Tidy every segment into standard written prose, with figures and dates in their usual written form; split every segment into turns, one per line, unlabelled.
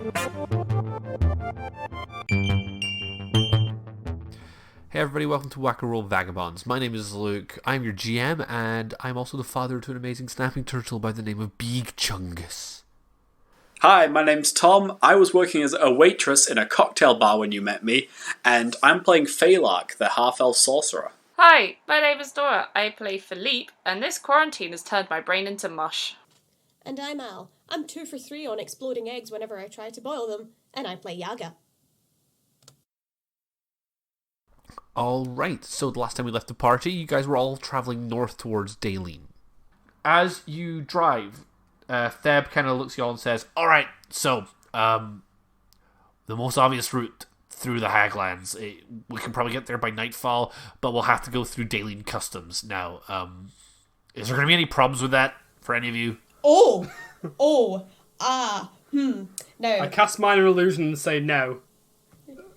Hey everybody, welcome to Whack A Roll Vagabonds. My name is Luke, I'm your GM, and I'm also the father to an amazing snapping turtle by the name of Big Chungus.
Hi, my name's Tom. I was working as a waitress in a cocktail bar when you met me, and I'm playing Phalark, the half-elf sorcerer.
Hi, my name is Dora. I play Philippe, and this quarantine has turned my brain into mush.
And I'm Al. I'm 2 for 3 on exploding eggs whenever I try to boil them, and I play Yaga.
Alright, so the last time we left the party, you guys were all travelling north towards Daleen. As you drive, Theb kind of looks at you all and says, alright, so, the most obvious route through the Haglands, we can probably get there by nightfall, but we'll have to go through Daleen Customs. Now, is there going to be any problems with that for any of you?
No.
I cast Minor Illusion and say no.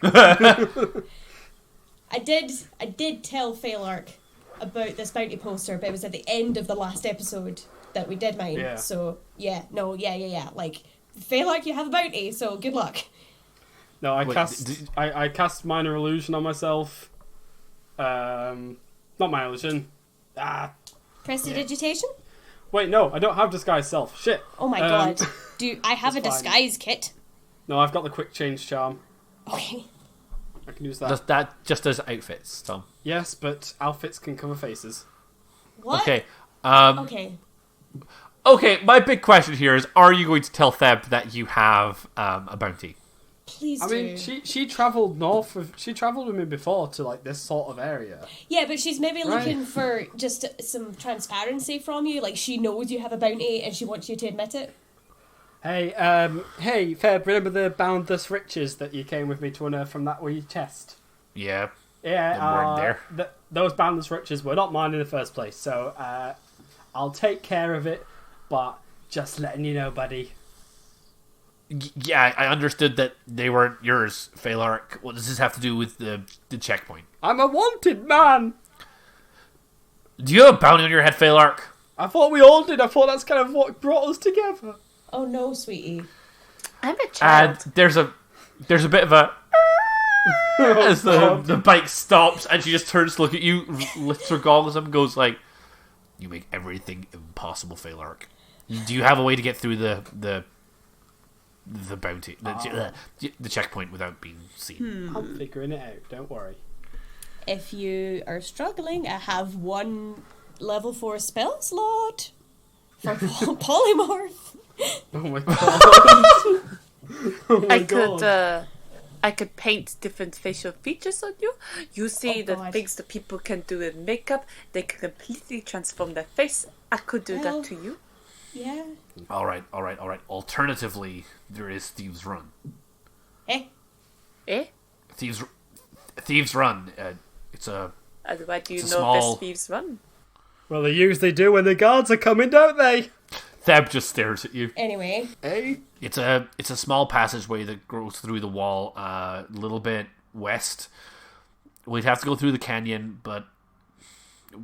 I did tell Phalark about this bounty poster, but it was at the end of the last episode that we did mine.
Yeah.
So, yeah. Like, Phalark, you have a bounty, so good luck.
No, I cast Minor Illusion on myself. Not Minor Illusion.
Prestidigitation?
Wait, no, I don't have Disguise Self. Shit.
Oh my god. I have a
That's fine.
disguise kit?
No, I've got the Quick Change Charm.
Okay.
I can use that.
Does that just as outfits, Tom?
Yes, but outfits can cover faces.
What?
Okay.
Okay.
Okay, my big question here is, are you going to tell Theb that you have a bounty?
Please
I
do.
mean, she travelled she travelled with me before to, like, this sort of area.
Yeah, but she's maybe
Right.
looking for just some transparency from you. Like, she knows you have a bounty and she wants you to admit it.
Hey, Feb, remember the Boundless Riches that you came with me to unearth from that wee chest?
Yeah.
Yeah,
Them weren't there.
Those Boundless Riches were not mine in the first place, so I'll take care of it, but just letting you know, buddy.
Yeah, I understood that they weren't yours, Phalark. What does this have to do with the checkpoint?
I'm a wanted man!
Do you have a bounty on your head, Phalark?
I thought we all did. I thought that's kind of what brought us together.
Oh no, sweetie.
I'm a child.
And there's a bit of a as the bike stops, and she just turns to look at you, lifts her goggles up, and goes like, "You make everything impossible, Phalark. Do you have a way to get through the bounty, the checkpoint without being seen?"
I'm figuring it out. Don't worry.
If you are struggling, I have 1 level 4 spell slot for polymorph.
Oh my god. Oh my god.
I could paint different facial features on you. You see the
God.
things that people can do in makeup. They can completely transform their face. I could do
Well.
that to you.
Yeah.
All right. Alternatively, there is Thieves Run.
Eh?
Thieves Run. It's a
And why do you
It's
know
a small-
best thieves run?
Well, they usually do when the guards are coming, don't they?
Theb just stares at you.
Anyway.
Hey.
It's a small passageway that goes through the wall a little bit west. We'd have to go through the canyon, but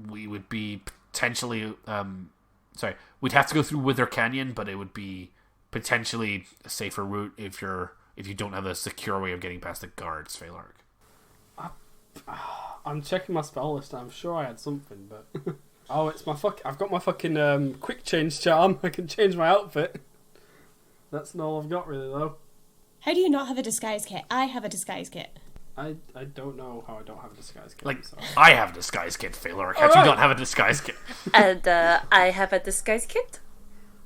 we would be potentially we'd have to go through Wither Canyon, but it would be potentially a safer route if you don't have a secure way of getting past the guards, Phalark.
I'm checking my spell list. I'm sure I had something, but oh, it's I've got my fucking quick change charm. I can change my outfit. That's not all I've got really though.
How do you not have a disguise kit? I have a disguise kit.
I don't know how I don't have a disguise kit.
Like,
so.
I have a disguise kit, Phalark. How do you not have a disguise kit?
And I have a disguise kit.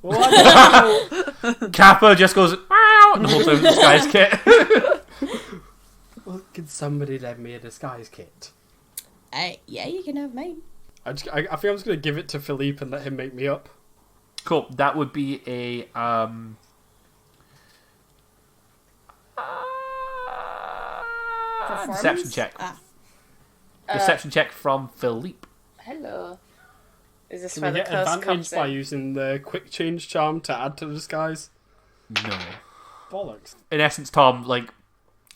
Well, I don't know.
Kappa just goes, meow, and holds out a disguise kit.
Well, can somebody lend me a disguise kit?
Yeah, you can have mine.
I think I'm just gonna give it to Philippe and let him make me up.
Cool. That would be a deception check. Deception check from Philippe.
Hello. Is this
Can
where
we
the
get
curse
advantage
comes
by
in?
using the quick change charm to add to the disguise?
No.
Bollocks.
In essence, Tom, like,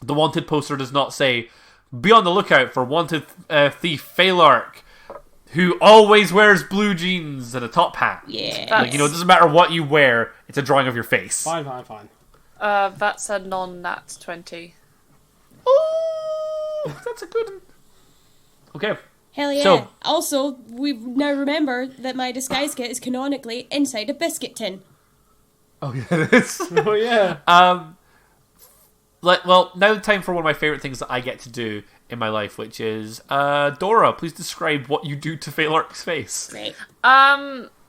the wanted poster does not say, be on the lookout for wanted thief Phalark, who always wears blue jeans and a top hat.
Yeah.
Like, you know, it doesn't matter what you wear, it's a drawing of your face.
Fine.
That's a non-nat 20.
Oh, that's a good one. Okay.
Hell yeah.
So-
Also, we now remember that my disguise kit is canonically inside a biscuit tin.
Oh, yeah, it is.
Oh yeah.
Well, now time for one of my favourite things that I get to do in my life, which is, Dora, please describe what you do to Phalark's face.
Great.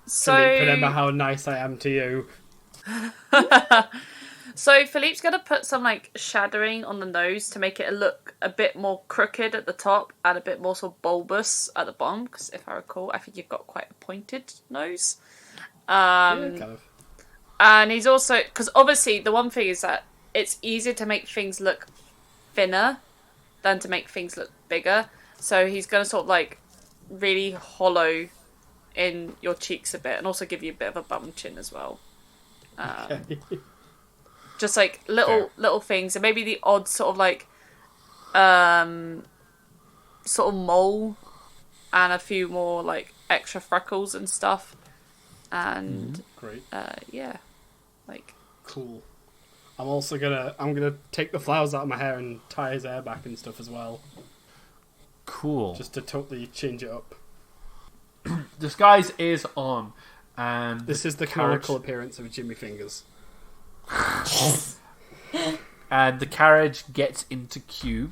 So
Remember how nice I am to you.
So Philippe's gonna put some like shadowing on the nose to make it look a bit more crooked at the top and a bit more sort of bulbous at the bottom. Because if I recall, I think you've got quite a pointed nose.
Yeah, kind of.
And he's also, because obviously the one thing is that it's easier to make things look thinner than to make things look bigger. So he's gonna sort of like really hollow in your cheeks a bit, and also give you a bit of a bum chin as well.
Okay.
Just like little things, and maybe the odd sort of like sort of mole, and a few more like extra freckles and stuff, and
Great.
yeah, like
Cool. I'm gonna take the flowers out of my hair and tie his hair back and stuff as well,
Cool.
just to totally change it up.
Disguise is on, and
This is the
carriage-
canonical appearance of Jimmy Fingers.
and the carriage gets into queue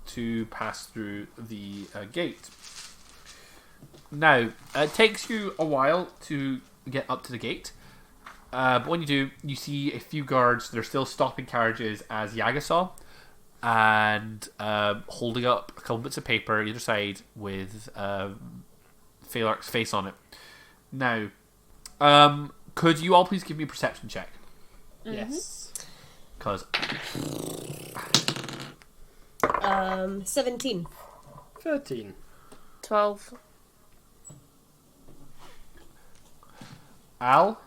to pass through the gate. Now, it takes you a while to get up to the gate, but when you do, you see a few guards that are still stopping carriages as Yaga saw, and holding up a couple bits of paper either side with Phalark's face on it. Now, could you all please give me a perception check?
Yes.
Because
17.
13.
12.
Al,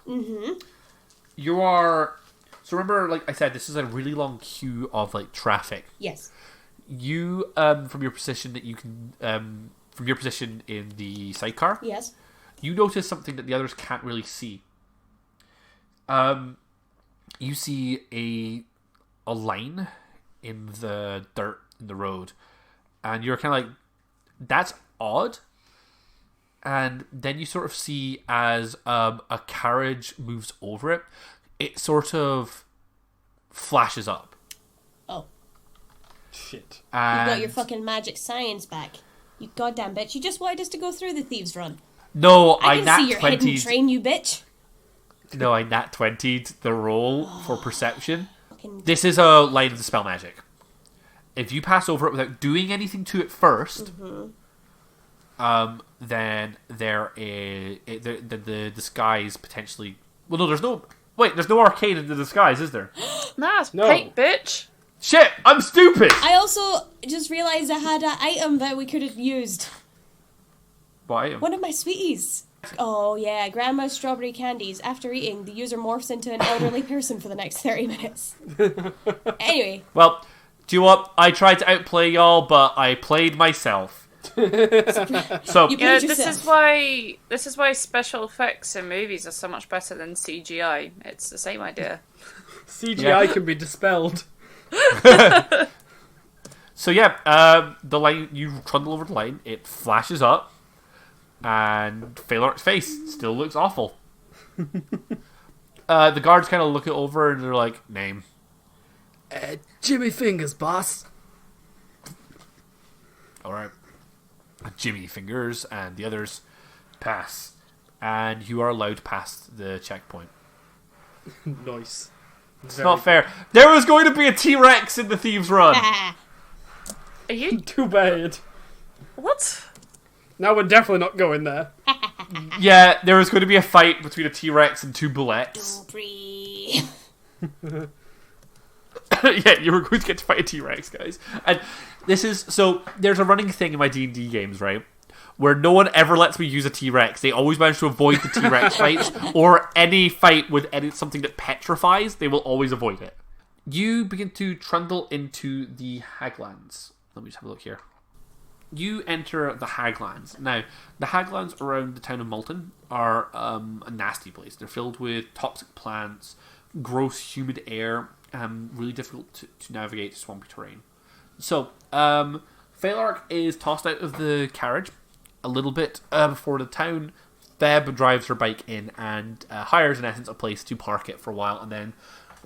you are. So remember, like I said, this is a really long queue of like traffic.
Yes.
You, from your position that you can, from your position in the sidecar,
Yes.
you notice something that the others can't really see. You see a line in the dirt in the road, and you're kind of like, that's odd. And then you sort of see as a carriage moves over it, it sort of flashes up.
Oh.
Shit.
You
And
got your fucking magic science back. You goddamn bitch. You just wanted us to go through the thieves' run.
no,
I
I
can
nat
see your hidden
20'd.
train, you bitch.
No, I nat 20'd the roll for perception.
Fucking
This is a line of the spell magic. If you pass over it without doing anything to it first, then the disguise potentially. Well, no, there's no. Wait, there's no arcane in the disguise, is there?
Nah, it's
No.
paint, bitch.
Shit, I'm stupid.
I also just realised I had an item that we could have used.
Why?
One of my sweeties. Oh yeah, Grandma's strawberry candies. After eating, the user morphs into an elderly person for the next 30 minutes. Anyway,
Well, do you know what? I tried to outplay y'all, but I played myself. So
you
Yeah,
played yourself.
this is why special effects in movies are so much better than CGI. It's the same idea.
CGI can be dispelled.
So yeah, the line, you trundle over the line, it flashes up, and Phalark's face still looks awful. The guards kind of look it over and they're like, name.
Jimmy Fingers, boss.
Alright. Jimmy Fingers and the others pass. And you are allowed past the checkpoint.
Nice.
It's not fair. There was going to be a T-Rex in the Thieves' Run.
Ah,
Are you
Too bad.
what?
Now we're definitely not going there.
Yeah, there was going to be a fight between a T-Rex and two bullets.
Aubrey.
Yeah, you were going to get to fight a T-Rex, guys. And this is... So, there's a running thing in my D&D games, right? Where no one ever lets me use a T-Rex. They always manage to avoid the T-Rex fights, or any fight with something that petrifies, they will always avoid it. You begin to trundle into the Haglands. Let me just have a look here. You enter the Haglands. Now, the Haglands around the town of Malton are a nasty place. They're filled with toxic plants, gross, humid air, really difficult to navigate swampy terrain. So, Phalark is tossed out of the carriage a little bit before the town. Theb drives her bike in and hires, in essence, a place to park it for a while, and then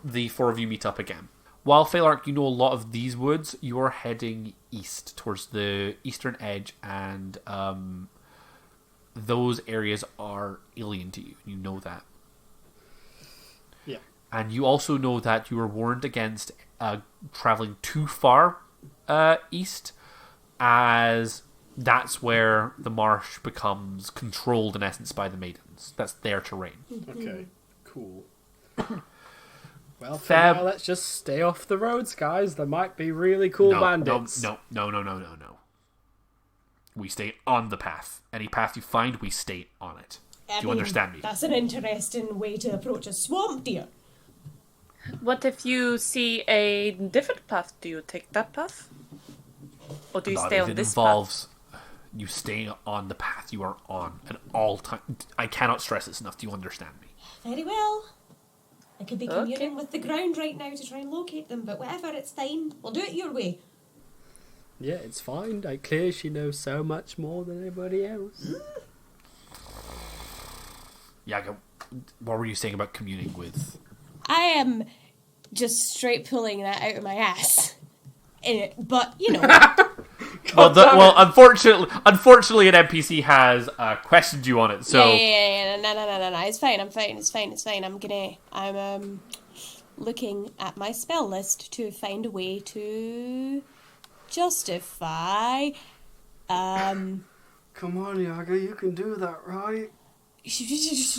the four of you meet up again. While Phalark, you know a lot of these woods, you are heading east towards the eastern edge, and those areas are alien to you. You know that.
Yeah.
And you also know that you were warned against traveling too far east, as that's where the marsh becomes controlled, in essence, by the maidens. That's their terrain.
Okay, cool. Well, for
Fab.
now, let's just stay off the roads, guys. There might be really cool bandits.
No. We stay on the path. Any path you find, we stay on it. Do you understand me?
That's an interesting way to approach a swamp, dear.
What if you see a different path? Do you take that path? Or do you stay on
it
this
involves you stay on the path you are on at all times. I cannot stress this enough. Do you understand me?
Very well. I could be communing with the ground right now to try and locate them, but whatever, it's fine. We'll do it your way.
Yeah, it's fine. Like, clear she knows so much more than anybody else.
Yaga, what were you saying about communing with?
I am just straight pulling that out of my ass. But, you know.
Unfortunately, an NPC has questioned you on it. So
Yeah. No. It's fine. I'm fine. I'm looking at my spell list to find a way to justify.
Come on, Yaga, you can do that, right?
Just.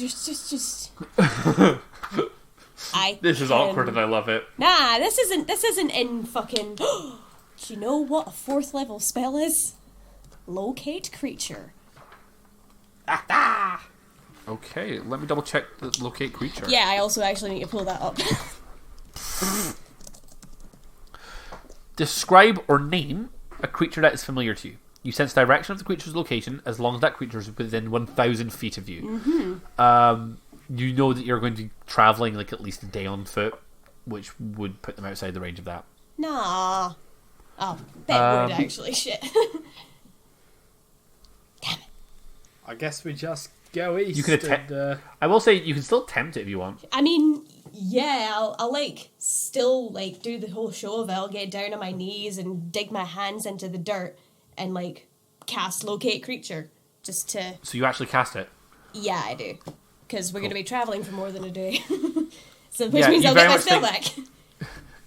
This is awkward, and I love it.
Nah, this isn't in fucking. Do you know what a 4th level spell is? Locate creature.
Okay, let me double check the locate creature.
Yeah, I also actually need to pull that up.
Describe or name a creature that is familiar to you. You sense direction of the creature's location as long as that creature is within 1,000 feet of you.
Mm-hmm.
You know that you're going to be travelling like at least a day on foot, which would put them outside the range of that.
Nah. Oh, bet would actually. Shit. Damn it.
I guess we just go east.
You could I will say you can still tempt it if you want.
I mean, yeah, I'll like still like do the whole show of it. I'll get down on my knees and dig my hands into the dirt and like cast locate creature just to.
So you actually cast it?
Yeah, I do, because we're going to be traveling for more than a day. So which means I'll get my spell back.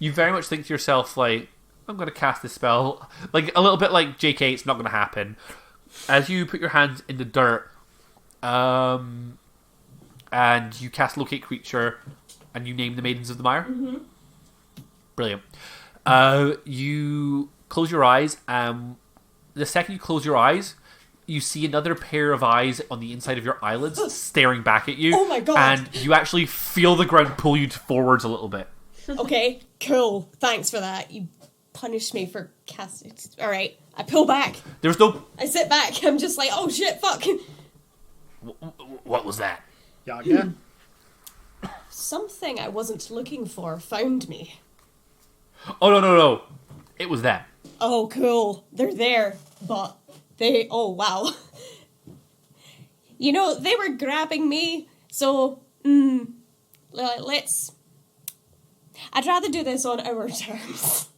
You very much think to yourself like, I'm going to cast this spell, like a little bit like JK. It's not going to happen. As you put your hands in the dirt, and you cast locate creature, and you name the Maidens of the Mire.
Mm-hmm.
Brilliant. You close your eyes. The second you close your eyes, you see another pair of eyes on the inside of your eyelids staring back at you.
Oh my god!
And you actually feel the ground pull you forwards a little bit.
Okay, cool. Thanks for that. You punished me for casting. Alright, I pull back.
There's no...
I sit back. I'm just like, oh shit, fuck.
What was that?
Yaga?
Something I wasn't looking for found me.
Oh, no. It was that.
Oh, cool. They're there, but they... Oh, wow. You know, they were grabbing me, so... let's... I'd rather do this on our terms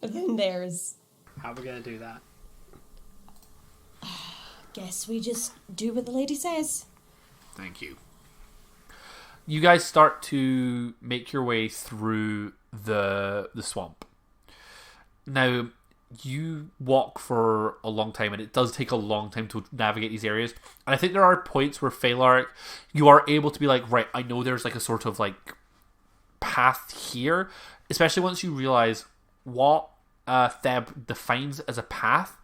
than theirs.
How are we going to do that?
Guess we just do what the lady says.
Thank you. You guys start to make your way through the swamp. Now, you walk for a long time, and it does take a long time to navigate these areas. And I think there are points where Phalark, you are able to be like, right, I know there's like a sort of like path here, especially once you realize what Theb defines as a path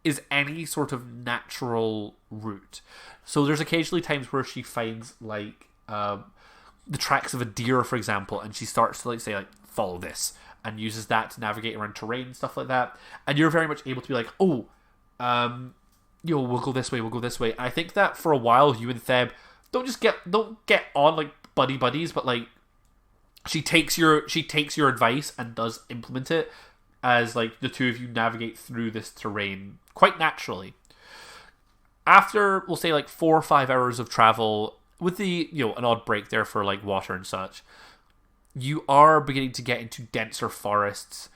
is any sort of natural route. So there's occasionally times where she finds like the tracks of a deer, for example, and she starts to like say like, follow this, and uses that to navigate around terrain and stuff like that. And you're very much able to be like, we'll go this way. And I think that for a while you and Theb don't get on like buddies, but like she takes your advice and does implement it as like the two of you navigate through this terrain quite naturally. After, we'll say, like 4 or 5 hours of travel, with the, an odd break there for like water and such, you are beginning to get into denser forests.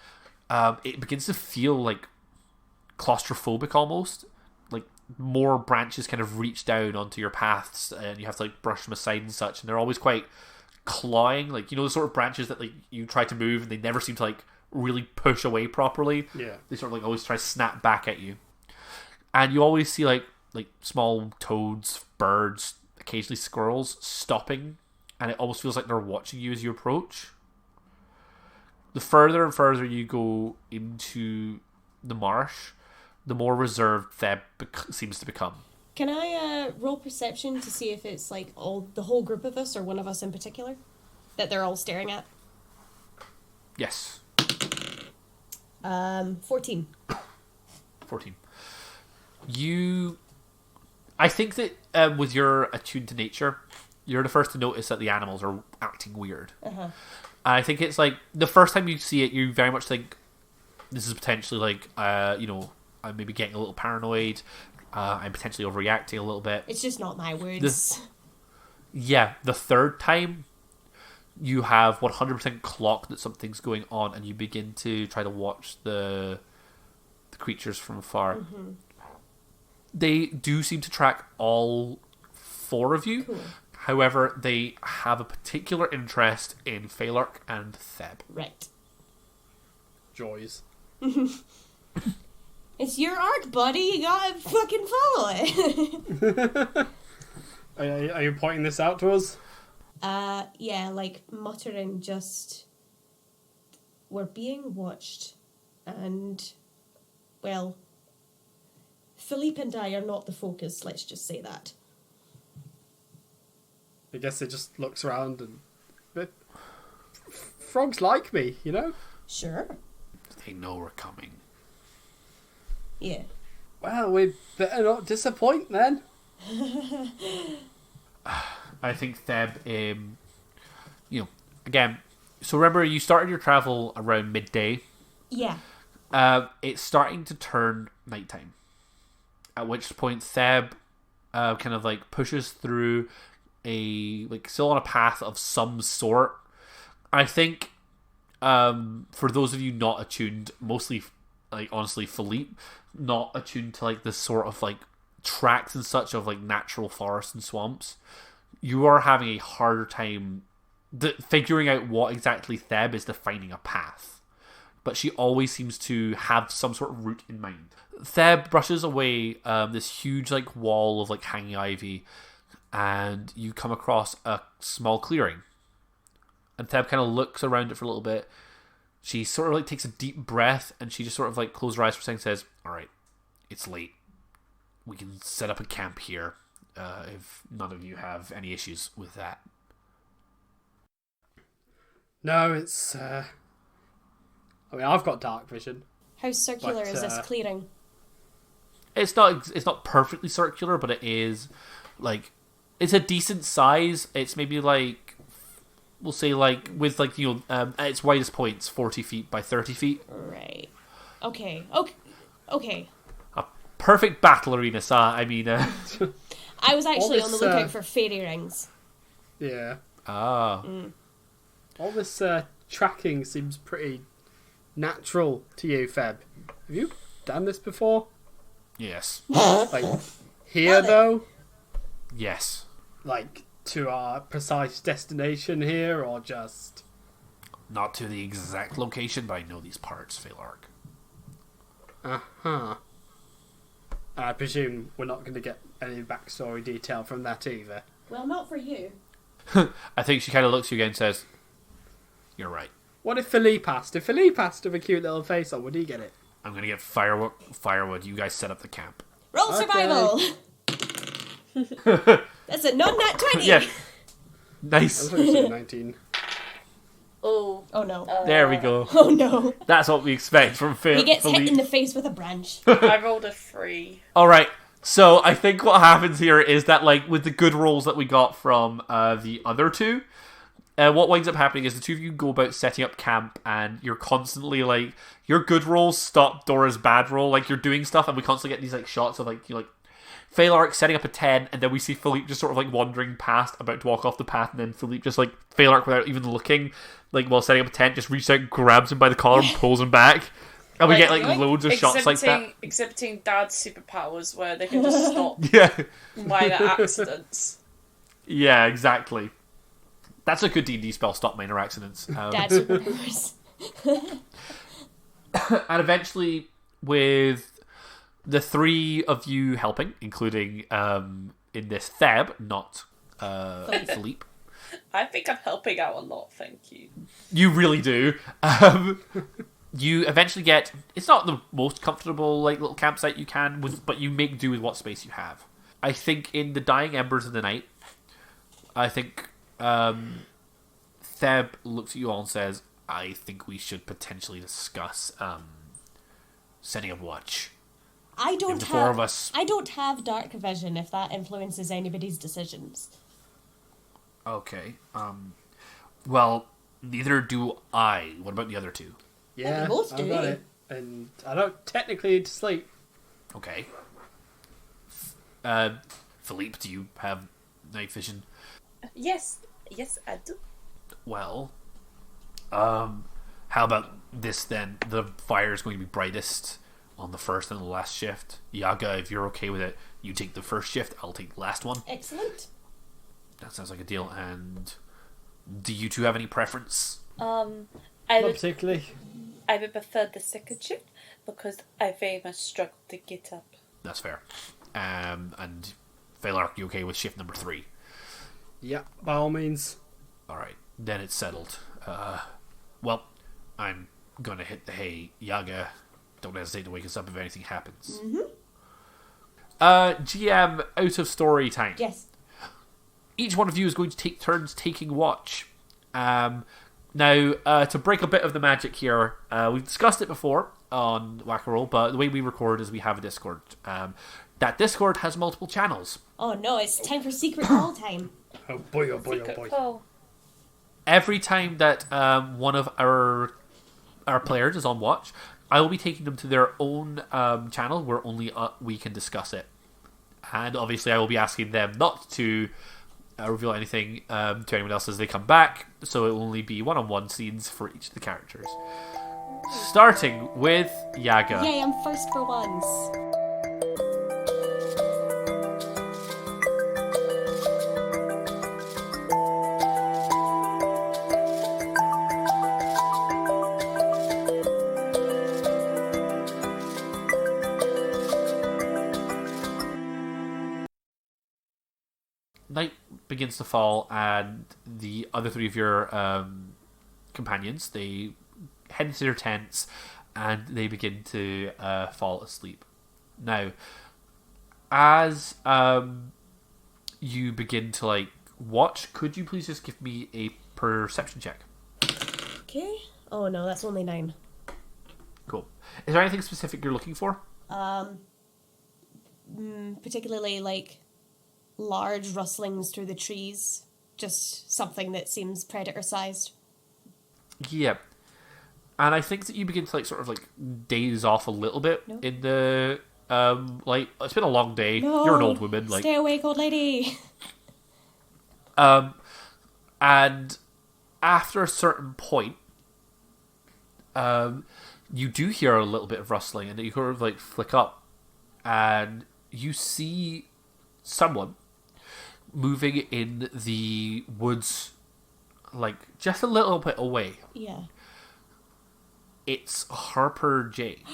It begins to feel like claustrophobic almost. Like more branches kind of reach down onto your paths, and you have to like brush them aside and such. And they're always quite clawing, like the sort of branches that like you try to move and they never seem to like really push away properly.
Yeah,
they sort of like always try to snap back at you. And you always see like small toads, birds, occasionally squirrels stopping, and it almost feels like they're watching you as you approach. The further and further you go into the marsh, the more reserved Theb seems to become.
Can I roll perception to see if it's like the whole group of us or one of us in particular that they're all staring at?
Yes.
14.
14. I think that with your attuned to nature, you're the first to notice that the animals are acting weird.
Uh-huh.
I think it's like the first time you see it, you very much think this is potentially like, I'm maybe getting a little paranoid. I'm potentially overreacting a little bit.
It's just not my words.
The third time, you have 100% clocked that something's going on, and you begin to try to watch the creatures from afar.
Mm-hmm.
They do seem to track all 4 of you.
Cool.
However, they have a particular interest in Phalark and Theb.
Right.
Joys.
It's your arc, buddy. You gotta fucking follow it.
Are you pointing this out to us?
Yeah, like muttering just... We're being watched. And, well... Philippe and I are not the focus, let's just say that.
I guess it just looks around and... But frogs like me,
Sure.
They know we're coming.
Yeah.
Well, we better not disappoint then.
I think Theb, again, so remember you started your travel around midday.
Yeah.
It's starting to turn nighttime. At which point Theb kind of like pushes through still on a path of some sort. I think for those of you not attuned, mostly like honestly Philippe, not attuned to like this sort of like tracks and such of like natural forests and swamps, you are having a harder time figuring out what exactly Theb is defining a path. But she always seems to have some sort of route in mind. Theb brushes away this huge like wall of like hanging ivy, and you come across a small clearing. And Theb kind of looks around it for a little bit. She sort of like takes a deep breath, and she just sort of like closes her eyes for a second and says, "All right, it's late. We can set up a camp here if none of you have any issues with that."
No, it's... I've got dark vision.
How circular is this clearing?
It's not perfectly circular, but it is like it's a decent size. It's maybe like we'll say like with like at its widest points 40 feet by 30 feet.
Right. Okay.
A perfect battle arena, I mean.
I was actually on the
this,
lookout for fairy rings.
Yeah.
Ah.
All this tracking seems pretty natural to you, Feb. Have you done this before?
Yes.
Like, here, though?
Yes.
Like, to our precise destination here, or just...
Not to the exact location, but I know these parts, Phalark.
Uh-huh. I presume we're not going to get any backstory detail from that either.
Well, not for you.
I think she kind of looks at you again and says, "You're right.
What if Philippe asked? If Philippe asked with a cute little face on, would he get it?
I'm going to get firewood. You guys set up the camp."
Roll survival! That's a non-nat 20!
Yeah. Nice.
I was going to say 19.
Oh.
Oh no.
There we go.
Oh no.
That's what we expect from
He gets
Philippe.
hit in the face with a branch.
I rolled a 3.
All right. So I think what happens here is that, like, with the good rolls that we got from the other two, what winds up happening is the two of you go about setting up camp, and you're constantly like your good rolls stop Dora's bad roll. Like you're doing stuff, and we constantly get these like shots of like you like Phalark setting up a tent, and then we see Philippe just sort of like wandering past, about to walk off the path, and then Philippe just like Phalark without even looking, like while setting up a tent, just reaches out, grabs him by the collar, and pulls him back. And we get like loads of shots like that.
Exhibiting dad's superpowers where they can just stop
Yeah.
minor accidents.
Yeah, exactly. That's a good D&D spell, stop minor accidents.
Dad superpowers.
And eventually, with the three of you helping, including in this Theb, not Philippe.
I think I'm helping out a lot, thank you.
You really do. You eventually get... It's not the most comfortable like little campsite you can, but you make do with what space you have. I think in the dying embers of the night, I think Theb looks at you all and says, I think we should potentially discuss setting a watch.
I don't
the four of us.
I don't have dark vision if that influences anybody's decisions.
Okay. Well, neither do I. What about the other two?
Yeah,
we both do.
I've got it. And I don't technically need to sleep.
Okay. Philippe, do you have night vision?
Yes, I do.
Well, how about this then? The fire is going to be brightest on the first and the last shift. Yaga, if you're okay with it, you take the first shift, I'll take the last one.
Excellent.
That sounds like a deal. And do you two have any preference?
I
Not
would
particularly.
prefer the second shift because I very much struggle to get up.
That's fair. And Phalark, you okay with shift number 3?
Yeah, by all means.
Alright, then it's settled. Well, I'm gonna hit the hay. Yaga, don't hesitate to wake us up if anything happens. GM, out of story time.
Yes.
Each one of you is going to take turns taking watch. Now, to break a bit of the magic here, we've discussed it before on Whack-A-Roll, but the way we record is we have a Discord. That Discord has multiple channels.
Oh no, it's time for secret call time.
Oh boy, oh boy, oh
Secret
boy.
call.
Every time that one of our players is on watch, I will be taking them to their own channel where only we can discuss it. And obviously I will be asking them not to reveal anything to anyone else as they come back, so it will only be one-on-one scenes for each of the characters. Starting with Yaga.
Yay, I'm first for once.
Night begins to fall, and the other three of your companions, they head into their tents and they begin to fall asleep. Now, as you begin to like watch, could you please just give me a perception check?
Okay. Oh no, that's only 9.
Cool. Is there anything specific you're looking for?
Particularly like large rustlings through the trees. Just something that seems predator-sized.
Yeah. And I think that you begin to like sort of like daze off a little bit in the like it's been a long day.
No,
You're an old woman, like
stay awake, old lady.
and after a certain point, you do hear a little bit of rustling, and you sort of like flick up, and you see someone moving in the woods, like just a little bit away.
Yeah.
It's Harper J.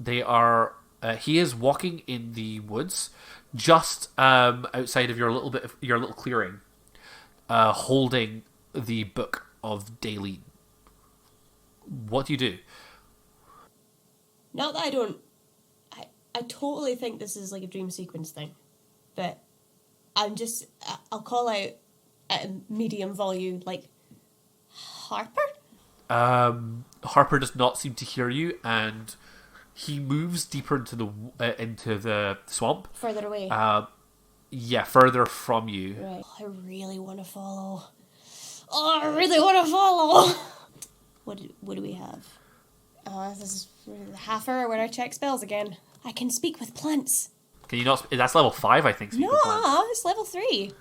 They are. He is walking in the woods, just outside of your little clearing, holding the book of Daleen. What do you do?
Not that I don't... I totally think this is like a dream sequence thing. But I'll call out at a medium volume, like, Harper?
Harper does not seem to hear you, and he moves deeper into the swamp.
Further away.
Yeah, further from you.
Right. I really want to follow. Oh, I really want to follow. What do we have? This is the half hour when I check spells again. I can speak with plants.
Can you not? That's level 5, I think. Speak
No,
with plants.
it's level 3.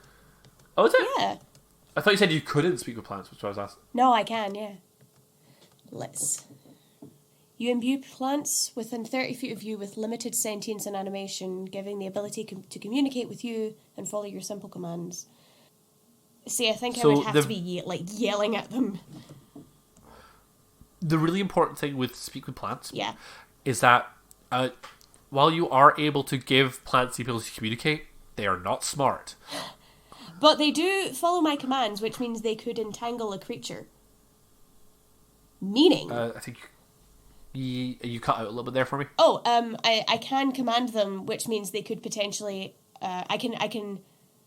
Oh, is it?
Yeah.
I thought you said you couldn't speak with plants, which I was asking.
No, I can, yeah. You imbue plants within 30 feet of you with limited sentience and animation, giving the ability to communicate with you and follow your simple commands. See, I think I would have to be yelling at them.
The really important thing with speak with plants
Yeah.
is that while you are able to give plants the ability to communicate, they are not smart.
But they do follow my commands, which means they could entangle a creature. Meaning...
I think you cut out a little bit there for me.
Oh, I can command them, which means they could potentially... I can...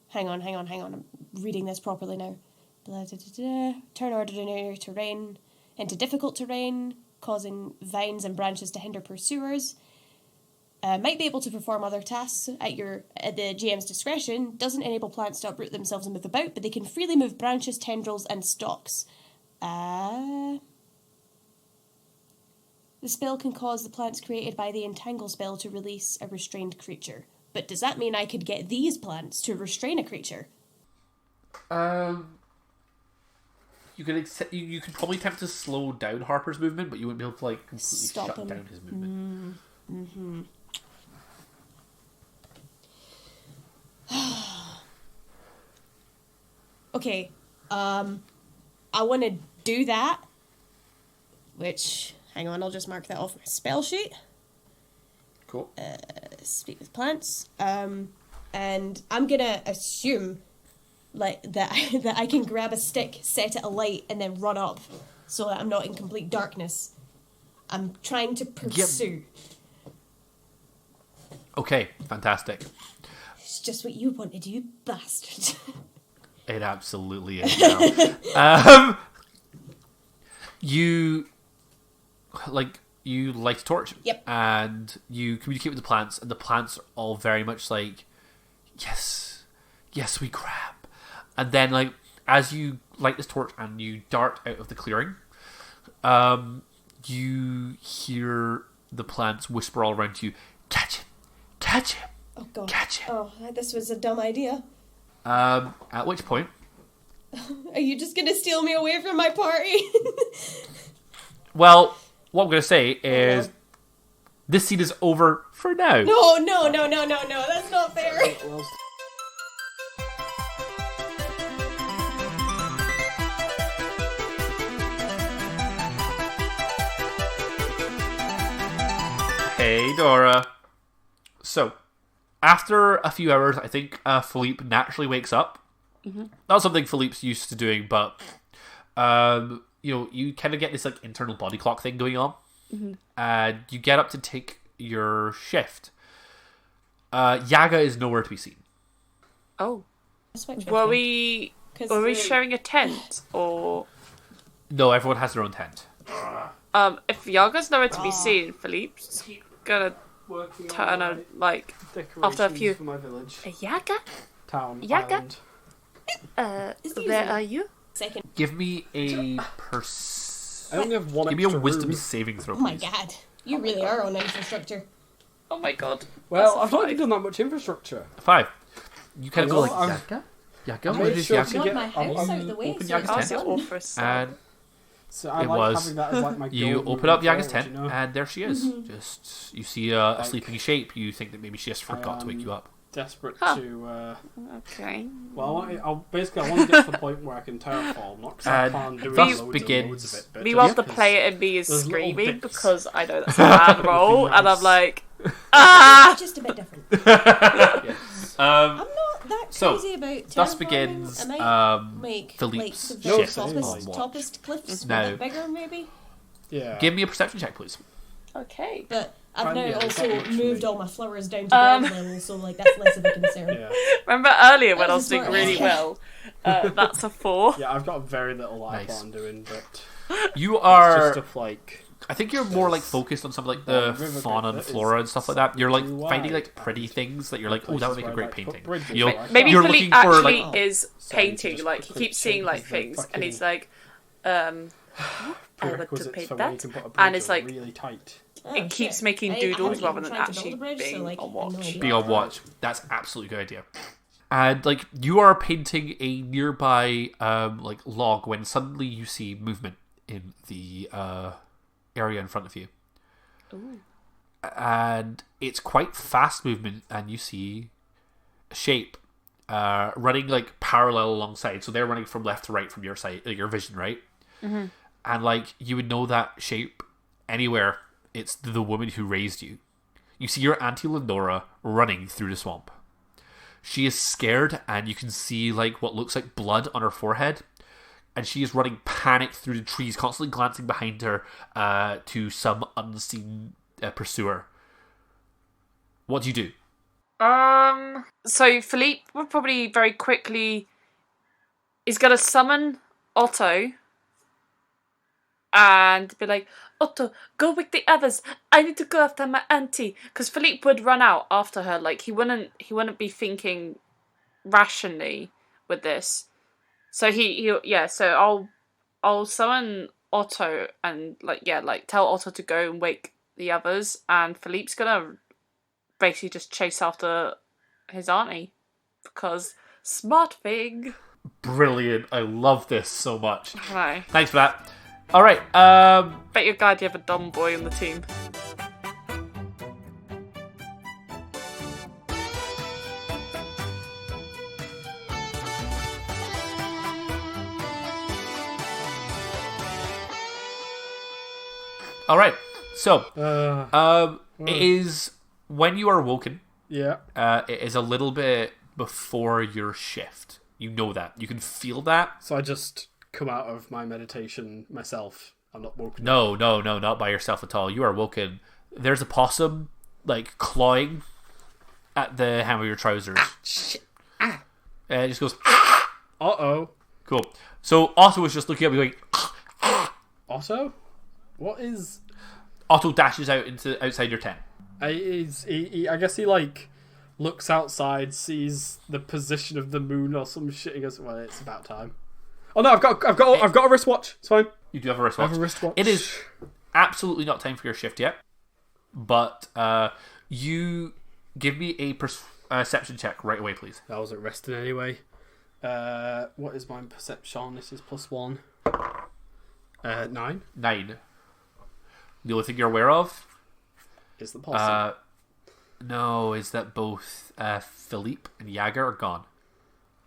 Hang on. I'm reading this properly now. Blah, da, da, da. Turn ordinary terrain into difficult terrain, causing vines and branches to hinder pursuers. Might be able to perform other tasks at the GM's discretion. Doesn't enable plants to uproot themselves and move about, but they can freely move branches, tendrils, and stalks. The spell can cause the plants created by the Entangle spell to release a restrained creature. But does that mean I could get these plants to restrain a creature?
You could you could probably attempt to slow down Harper's movement, but you wouldn't be able to completely
Stop
shut
him.
down his movement.
Mm-hmm. Okay, I want to do that, which, hang on, I'll just mark that off my spell sheet.
Cool.
Speak with plants, and I'm gonna assume, that I can grab a stick, set it alight, and then run up, so that I'm not in complete darkness. I'm trying to pursue.
Okay, fantastic.
It's just what you wanted, you bastard.
It absolutely is now. You light a torch.
Yep.
And you communicate with the plants, and the plants are all very much like, yes, we grab. And then, as you light this torch and you dart out of the clearing, you hear the plants whisper all around you, catch him,
Oh god.
catch him.
Oh, this was a dumb idea.
At which point,
Are you just gonna steal me away from my party?
well, what I'm going to say is, this scene is over for now.
No, that's not fair.
Hey, Dora. So, after a few hours, I think Philippe naturally wakes up. Mm-hmm. Not something Philippe's used to doing, but you kind of get this internal body clock thing going on, and you get up to take your shift. Yaga is nowhere to be seen.
Oh,
Switch
were
with me.
we sharing a tent or?
No, everyone has their own tent.
If Yaga's nowhere to be seen, Philippe's gonna turn a after a few.
For my village.
A Yaga?
Town.
Yaga?
Island.
Where are you?
Second.
Give me a
I only have one
Give me a
extra
wisdom
room.
saving throw,
Oh my
please.
god. You really are on infrastructure.
Oh my god.
Well,
That's
I've not
a
really done that much infrastructure.
5. You kind of go
Well,
like,
I've-
Yaga? Yaga?
I
What
made
is
sure
Yaga?
to
Got
get-
my house out of the way,
open
so
Yaga's
it's
How's
tent.
your
done.
offer so?
And
So I
It
like
was-
having that as my
you
guild
open up
moving
Yaga's
forward,
tent, and there she is. Just, you see a sleeping shape. You think that maybe she just forgot to wake you up.
Desperate
Huh.
to.
Okay.
Well, I want to get to the point where I can terraform, not because I
And
can't do
thus
loads
begins-
and loads of it. But
Meanwhile,
just
the
'cause
player in me is
there's little
screaming
bits.
because I know that's a bad roll,
Nice.
and I'm like, ah!
Just a bit different.
Yes.
I'm not that
So,
crazy about
thus
terraforming.
begins
I might make
Philippe's
the
No,
shift
same.
on watch.
toppest cliffs
Now-
a bit bigger, maybe.
Yeah.
Give me a perception check, please.
Okay.
But I've
Yeah,
now
it's
also
not much for
moved
me.
all my flowers down to ground level, so that's less of a concern.
Yeah.
Remember earlier when
That
I
was
was doing
smart.
really well? That's a 4.
Yeah, I've got very little I
Nice.
plan doing, but
You
it's
are
just stuff like
I think you're more like focused on some like the fauna and flora and stuff like that. You're like finding like pretty things that you're like, oh, that would make a great painting.
Maybe
you're
Philippe
looking for,
actually
like-
is painting. Like he keeps seeing like things, and he's like, I want to paint that, and it's like
really tight.
it keeps making
I
doodles
haven't
rather
even
than
tried to
actually
build a bridge, so,
being
like,
on
I have no
watch.
idea.
Being on watch. That's absolutely good idea. And like you are painting a nearby like log when suddenly you see movement in the area in front of you.
Ooh.
And it's quite fast movement, and you see a shape running like parallel alongside. So they're running from left to right from your side, your vision, right?
Mm-hmm.
And like you would know that shape anywhere. It's the woman who raised you. You see your Auntie Lenora running through the swamp. She is scared, and you can see like what looks like blood on her forehead. And she is running panicked through the trees, constantly glancing behind her to some unseen pursuer. What do you do?
So Philippe will probably very quickly is gonna summon Otto and be like, Otto, go with the others. I need to go after my auntie. Because Philippe would run out after her. Like he wouldn't be thinking rationally with this. So so I'll summon Otto and like tell Otto to go and wake the others, and Philippe's gonna basically just chase after his auntie because smart thing.
Brilliant. I love this so much.
Right.
Thanks for that. All right.
Bet you're glad you have a dumb boy on the team.
All right. So, it is when you are woken.
Yeah.
It is a little bit before your shift. You know that. You can feel that.
So I just come out of my meditation myself. I'm not woken.
No, not by yourself at all. You are woken. There's a possum, like, clawing at the hem of your trousers.
Shit.
And it just goes,
Uh-oh.
cool. So Otto was just looking up and going,
Otto? What is...
Otto dashes out into outside your tent.
I guess he, like, looks outside, sees the position of the moon or some shit, and goes, well, it's about time. Oh, no, I've got a wristwatch. It's fine.
You do have a wristwatch.
I have a wristwatch.
It is absolutely not time for your shift yet. But you give me a perception check right away, please.
I wasn't resting anyway. What is my perception? This is +1. 9.
9. The only thing you're aware of
Is the possum.
no, is that both Philippe and Yaga are gone.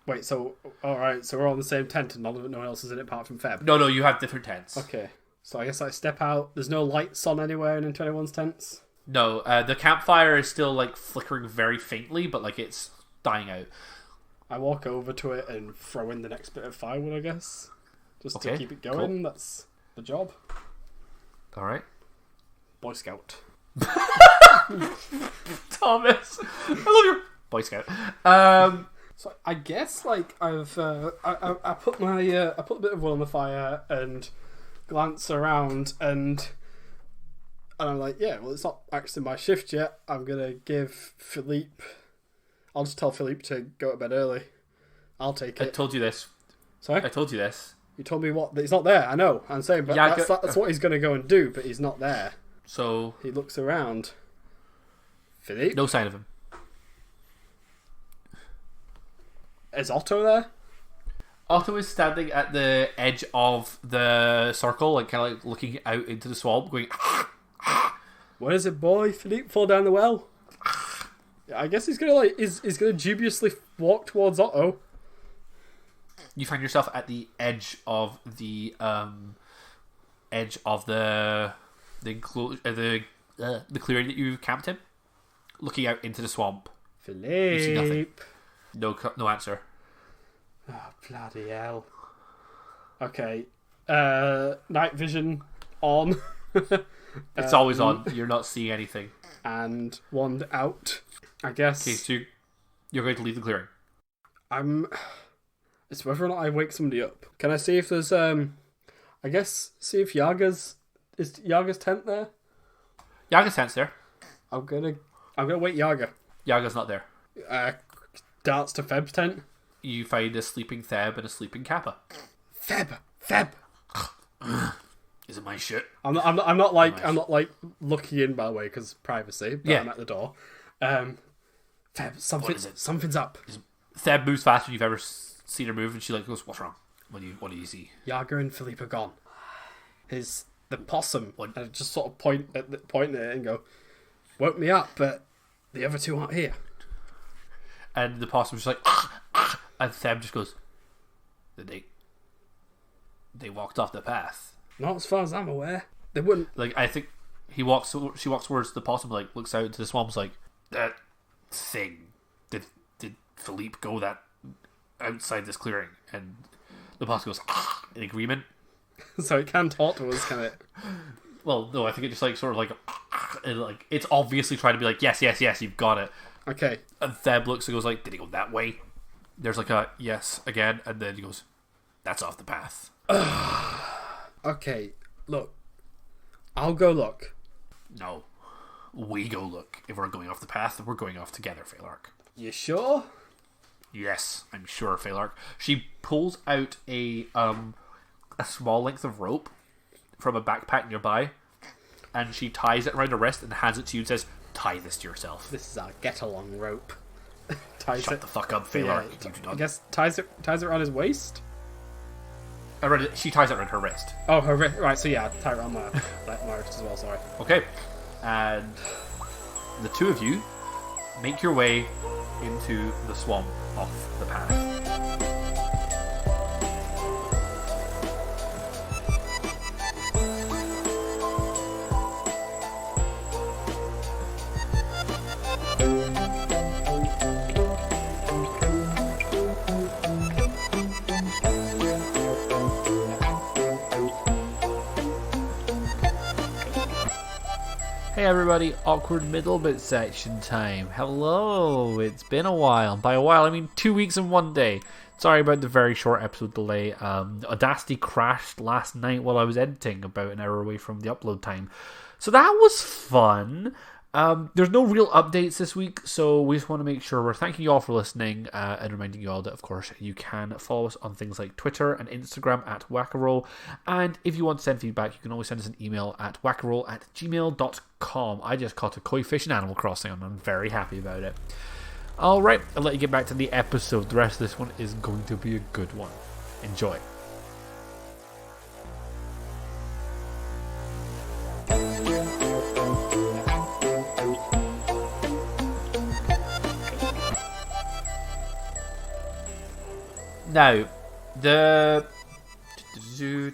Wait, so... Alright, so we're all in the same tent and no one else is in it apart from Feb.
No, you have different tents.
Okay. So I guess I step out. There's no lights on anywhere in 21's tents?
No, the campfire is still like flickering very faintly, but like it's dying out.
I walk over to it and throw in the next bit of firewood, I guess. Just to
Okay,
keep it going.
cool.
That's the job.
All right.
Boy Scout.
Thomas, I love your Boy Scout.
So I guess like I've I put my I put a bit of wood on the fire and glance around and I'm like, yeah, well, it's not actually my shift yet. I'm gonna give Philippe. I'll just tell Philippe to go to bed early. I'll take
I
it.
told you this.
Sorry,
I told you this.
you told me what? That he's not there. I know. I'm saying, but
Yeah,
that's what he's gonna go and do. But he's not there.
So
He looks around. Philippe,
no sign of him.
is Otto there?
Otto is standing at the edge of the circle, like kind of like looking out into the swamp, going.
What is it, boy? Philippe, fall down the well. I guess he's gonna he's gonna dubiously walk towards Otto.
You find yourself at the edge of the clearing that you camped in, looking out into the swamp. You see nothing.
Philippe.
No answer.
Oh, bloody hell. Okay. Night vision on.
It's always on. You're not seeing anything.
And wand out. I guess.
Okay, so you're going to leave the clearing.
It's whether or not I wake somebody up. Can I see if there's I guess see if Yaga's Is Yaga's tent there?
Yaga's tent's there.
I'm gonna wake Yaga.
Yaga's not there.
Darts to Feb's tent.
You find a sleeping Theb and a sleeping Kappa.
Feb.
Is it my shit?
I'm not like looking in, by the way, because privacy. But
Yeah.
I'm at the door. Feb,
What is it?
something's up.
Theb moves faster than you've ever seen her move, and she like goes, "What's wrong? What do you see?"
Yaga and Philippe are gone. The possum.
What?
And I just sort of point at it and go, woke me up, but the other two aren't here.
And the possum's just like, and Theb just goes, They walked off the path.
Not as far as I'm aware. They wouldn't.
Like, I think she walks towards the possum, like, looks out into the swamps, like, that thing. Did Philippe go that outside this clearing? And the possum goes, in agreement.
So it can talk to us, can it?
Well, no, I think it just, like, sort of like, and, like, it's obviously trying to be like, yes, you've got it.
Okay.
And Theb looks and goes like, did he go that way? There's like a yes again, and then he goes, that's off the path.
Okay, look. I'll go look.
No. We go look. If we're going off the path, we're going off together, Phalark.
You sure?
Yes, I'm sure, Phalark. She pulls out a small length of rope from a backpack nearby, and she ties it around her wrist and hands it to you and says, tie this to yourself.
This is our get-along rope.
Shut the fuck up, Phalark. You do
I
not...
guess ties it around his waist?
She ties it around her wrist.
Oh, her wrist. Right, so yeah, tie it around my wrist as well, sorry.
Okay. And the two of you make your way into the swamp off the path. Hey everybody, awkward middle bit section time. Hello, it's been a while. By a while, I mean 2 weeks and 1 day. Sorry about the very short episode delay. Audacity crashed last night while I was editing, about an hour away from the upload time. So that was fun. There's no real updates this week, so we just want to make sure we're thanking you all for listening and reminding you all that, of course, you can follow us on things like Twitter and Instagram at Wackaroll. And if you want to send feedback, you can always send us an email at wackaroll@gmail.com. I just caught a koi fish in Animal Crossing, and I'm very happy about it. Alright, I'll let you get back to the episode. The rest of this one is going to be a good one. Enjoy. Now, the two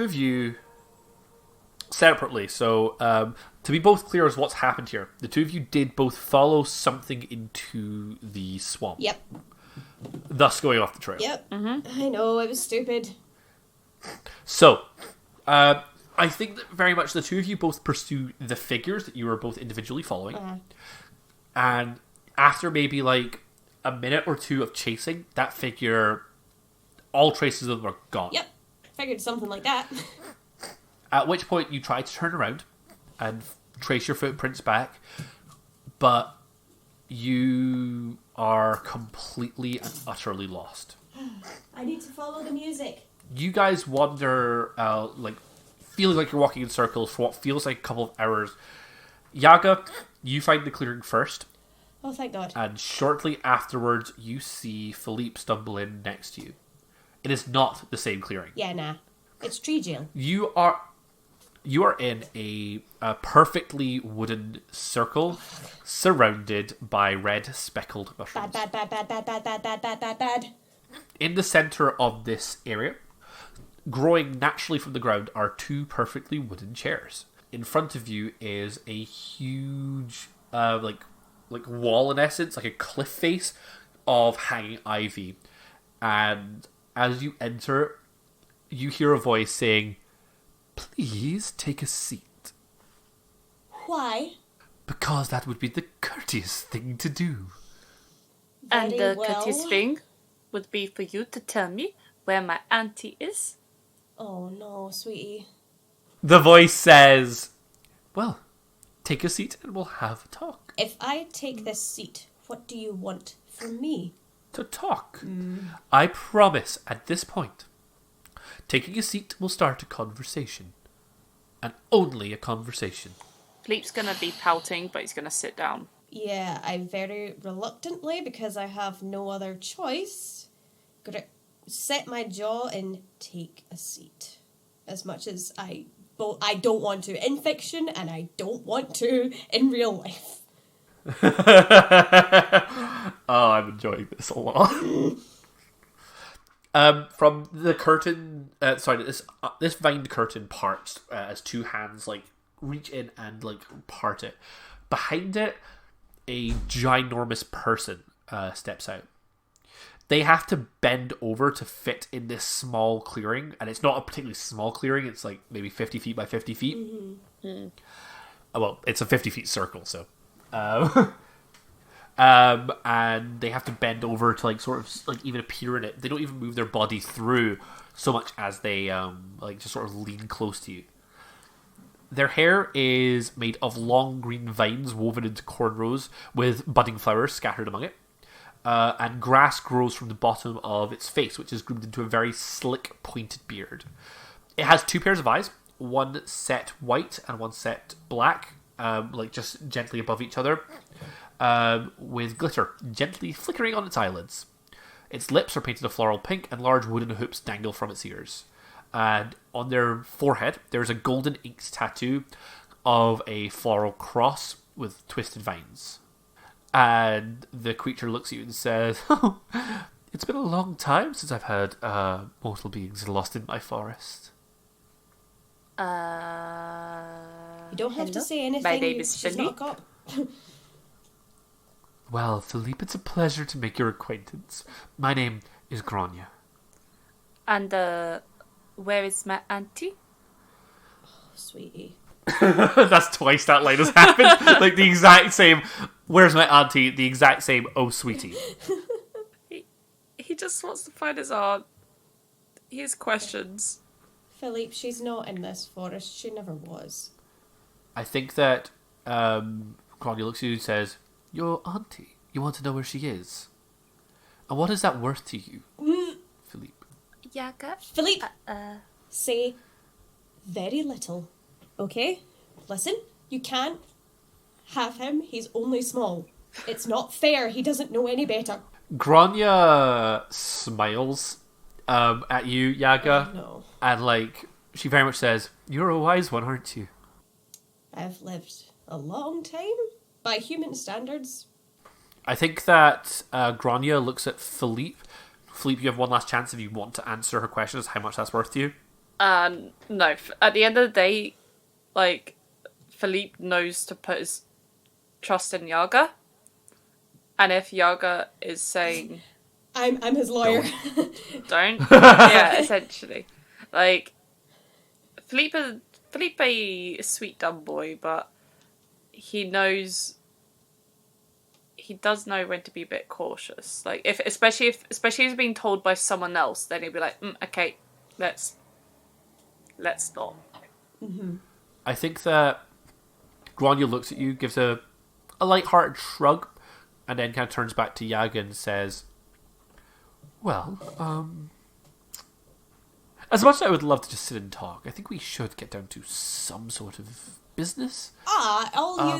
of you separately, so to be both clear as what's happened here, the two of you did both follow something into the swamp.
Yep.
Thus going off the trail.
Yep. Mm-hmm. I know, it was stupid.
So, I think that very much the two of you both pursue the figures that you were both individually following. And after maybe like a minute or two of chasing, that figure, all traces of them are gone.
Yep. Figured something like that.
At which point you try to turn around and trace your footprints back, but you are completely and utterly lost.
I need to follow the music.
You guys wander, like, feeling like you're walking in circles for what feels like a couple of hours. Yaga, you find the clearing first.
Oh, thank God.
And shortly afterwards, you see Philippe stumble in next to you. It is not the same clearing.
Yeah, nah. It's tree jail.
You are in a perfectly wooden circle surrounded by red speckled mushrooms.
Bad.
In the center of this area, growing naturally from the ground, are two perfectly wooden chairs. In front of you is a huge, like wall in essence, like a cliff face of hanging ivy. And as you enter, you hear a voice saying, "Please take a seat."
Why?
Because that would be the courteous thing to do.
And
Very
the
well.
courteous thing would be for you to tell me where my auntie is.
Oh no, sweetie.
The voice says, well, take a seat and we'll have a talk.
If I take this seat, what do you want from me?
To talk. I promise at this point, taking a seat will start a conversation. And only a conversation.
Philippe's gonna be pouting, but he's gonna sit down.
Yeah, I very reluctantly, because I have no other choice, gonna set my jaw and take a seat. As much as I don't want to in fiction, and I don't want to in real life.
Oh, I'm enjoying this a lot. From the curtain, this vined curtain parts as two hands like reach in and like part it. Behind it, a ginormous person steps out. They have to bend over to fit in this small clearing, and it's not a particularly small clearing. It's like maybe 50 feet by 50 feet. Mm-hmm. Well, it's a 50 feet circle, so. And they have to bend over to like sort of like even appear in it. They don't even move their body through so much as they like just sort of lean close to you. Their hair is made of long green vines woven into cornrows with budding flowers scattered among it. And grass grows from the bottom of its face, which is groomed into a very slick, pointed beard. It has two pairs of eyes, one set white and one set black, like just gently above each other. With glitter gently flickering on its eyelids. Its lips are painted a floral pink, and large wooden hoops dangle from its ears. And on their forehead, there's a golden inked tattoo of a floral cross with twisted vines. And the creature looks at you and says, "Oh, it's been a long time since I've heard mortal beings lost in my forest."
You don't have to say anything.
My name is
She's not a cop.
Well, Philippe, it's a pleasure to make your acquaintance. My name is Grania.
And where is my auntie?
Oh, sweetie.
That's twice that line has happened. Like the exact same, where's my auntie? The exact same, oh, sweetie.
He just wants to find his aunt. He has questions.
Philippe, she's not in this forest. She never was.
I think that Grania looks at you and says, your auntie, you want to know where she is? And what is that worth to you, Philippe?
Yaga?
Philippe, say very little, okay? Listen, you can't have him. He's only small. It's not fair. He doesn't know any better.
Grania smiles at you, Yaga.
Oh, no.
And like, she very much says, you're a wise one, aren't you?
I've lived a long time. By human standards.
I think that Grania looks at Philippe. Philippe, you have one last chance if you want to answer her question as how much that's worth to you.
No. At the end of the day, like, Philippe knows to put his trust in Yaga. And if Yaga is saying...
I'm his lawyer.
Don't. Yeah, essentially. Like, Philippe is a sweet dumb boy, but he does know when to be a bit cautious. Like, especially if he's being told by someone else, then he'll be like, okay, let's stop.
Mm-hmm.
I think that Grania looks at you, gives a light-hearted shrug, and then kind of turns back to Yaga and says, well, as much as I would love to just sit and talk, I think we should get down to some sort of business.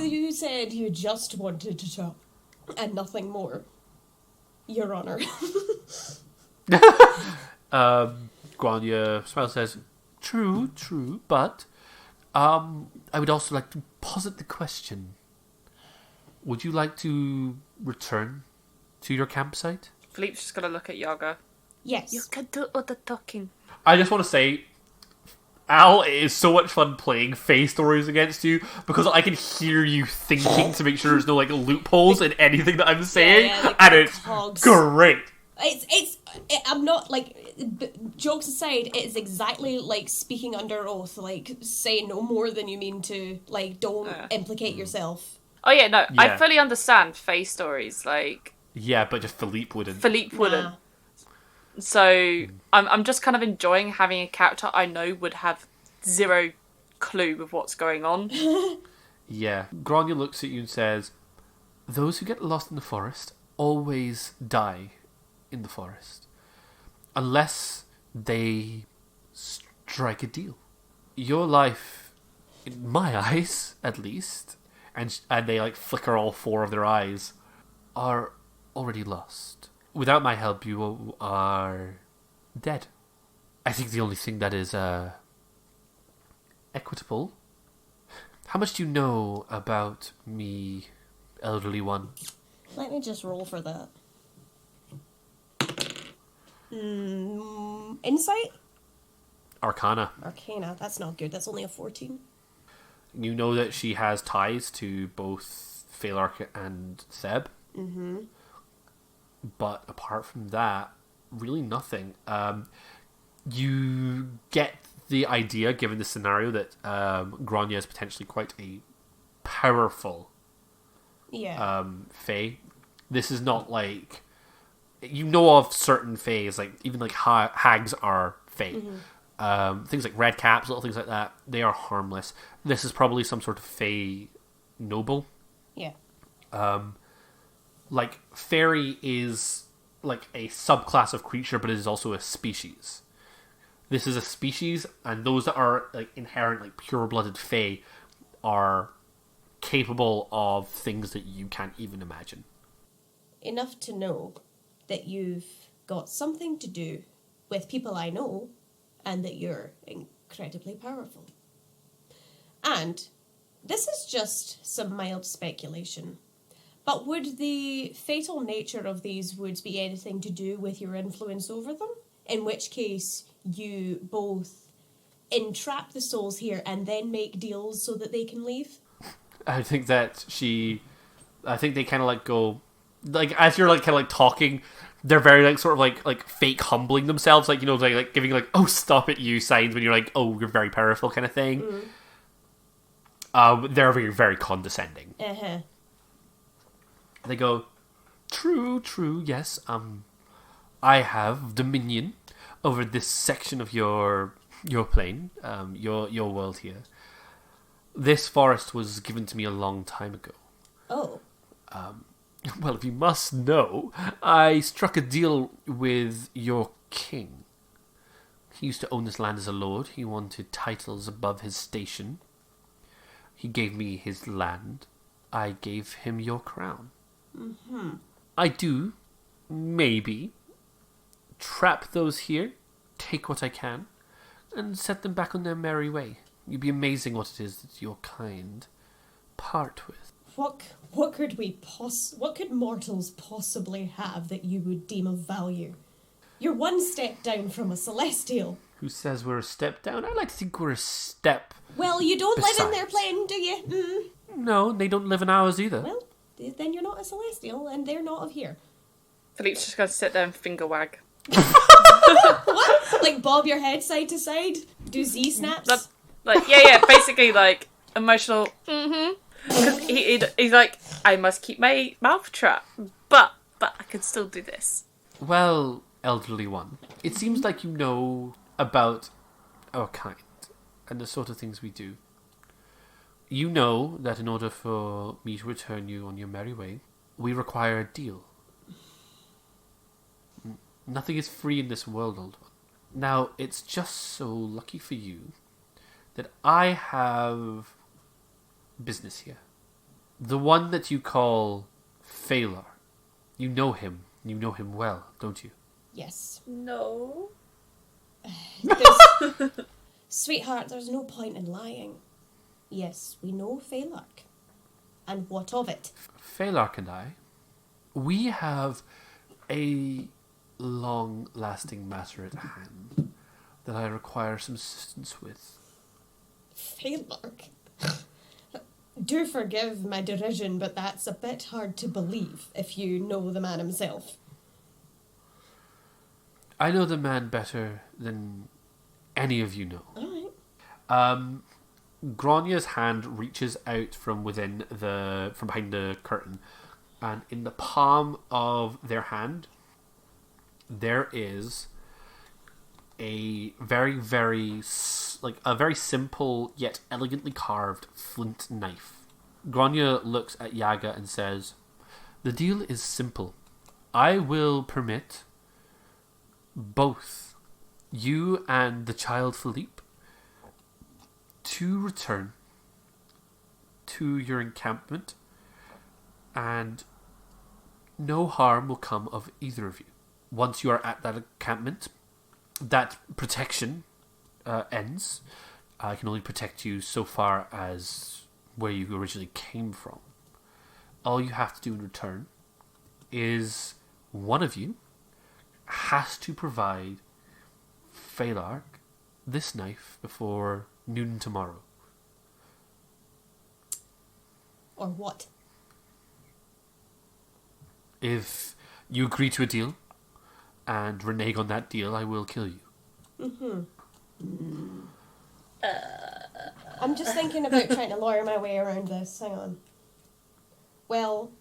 You said you just wanted to talk, and nothing more, Your Honor.
Grania smiles, says, true, but I would also like to posit the question. Would you like to return to your campsite?
Philippe's just gonna look at Yaga.
Yes.
You can do all the talking.
I just want to say, Al, it is so much fun playing Fae stories against you because I can hear you thinking to make sure there's no like loopholes in anything that I'm saying,
like
and it's
cogs.
great.
I'm not like, jokes aside, it's exactly like speaking under oath. Like, say no more than you mean to. Like, don't implicate yourself.
Oh yeah, no, I
Yeah.
fully understand Fae stories. Like,
Yeah, but just Philippe wouldn't.
Philippe wouldn't.
Nah.
So I'm just kind of enjoying having a character I know would have zero clue with what's going on.
Yeah. Grania looks at you and says, those who get lost in the forest always die in the forest. Unless they strike a deal. Your life, in my eyes at least, and they like flicker all four of their eyes, are already lost. Without my help, you are dead. I think the only thing that is equitable. How much do you know about me, elderly one?
Let me just roll for that. Insight?
Arcana.
Arcana. That's not good. That's only a 14.
You know that she has ties to both Phalark and Theb.
Mm-hmm.
But apart from that, really nothing. You get the idea, given the scenario, that Grania is potentially quite a powerful fae. This is not like... You know of certain faes, like even like hags are fae. Mm-hmm. Things like red caps, little things like that, they are harmless. This is probably some sort of fae noble.
Yeah.
Like fairy is like a subclass of creature, but it is also a species. This is a species, and those that are like inherent, like pure-blooded fae, are capable of things that you can't even imagine.
Enough to know that you've got something to do with people I know, and that you're incredibly powerful. And this is just some mild speculation, but would the fatal nature of these woods be anything to do with your influence over them? In which case, you both entrap the souls here and then make deals so that they can leave?
I think that I think they kind of like go, like as you're like kind of like talking, they're very like sort of like fake humbling themselves, like, you know, like giving like, oh, stop it, you signs when you're like, oh, you're very powerful kind of thing. They're very, very condescending.
Uh-huh.
They go, true, yes. I have dominion over this section of your plane, your world here. This forest was given to me a long time ago.
Oh.
Well, if you must know, I struck a deal with your king. He used to own this land as a lord. He wanted titles above his station. He gave me his land. I gave him your crown.
Mm-hmm.
I do, maybe, trap those here, take what I can, and set them back on their merry way. You'd be amazing what it is that your kind part with.
What could mortals possibly have that you would deem of value? You're one step down from a celestial.
Who says we're a step down? I like to think we're a step.
Well, you don't live in their
besides.
plane, do you? Mm.
No, they don't live in ours either.
Well, then you're not a celestial, and they're not of here.
Philippe's just going to sit there and finger wag.
What? Like bob your head side to side? Do Z snaps?
Yeah, basically like emotional. Mm-hmm. Because he's like, I must keep my mouth shut, but I can still do this.
Well, elderly one, it seems like you know about our kind and the sort of things we do. You know that in order for me to return you on your merry way, we require a deal. Nothing is free in this world, old one. Now, it's just so lucky for you that I have business here. The one that you call Phalar. You know him well, don't you?
Yes.
No.
Sweetheart, there's no point in lying. Yes, we know Phalark. And what of it?
Phalark and I, we have a long-lasting matter at hand that I require some assistance with.
Phalark? Do forgive my derision, but that's a bit hard to believe if you know the man himself.
I know the man better than any of you know.
Alright.
Grania's hand reaches out from behind the curtain, and in the palm of their hand there is a very simple yet elegantly carved flint knife. Grania looks at Yaga and says, "The deal is simple. I will permit both you and the child Philippe to return to your encampment, and no harm will come of either of you. Once you are at that encampment, that protection ends. I can only protect you so far as where you originally came from. All you have to do in return is one of you has to provide Phalark this knife before noon tomorrow."
Or what?
"If you agree to a deal and renege on that deal, I will kill you."
I'm just thinking about trying to lawyer my way around this. Hang on. Well,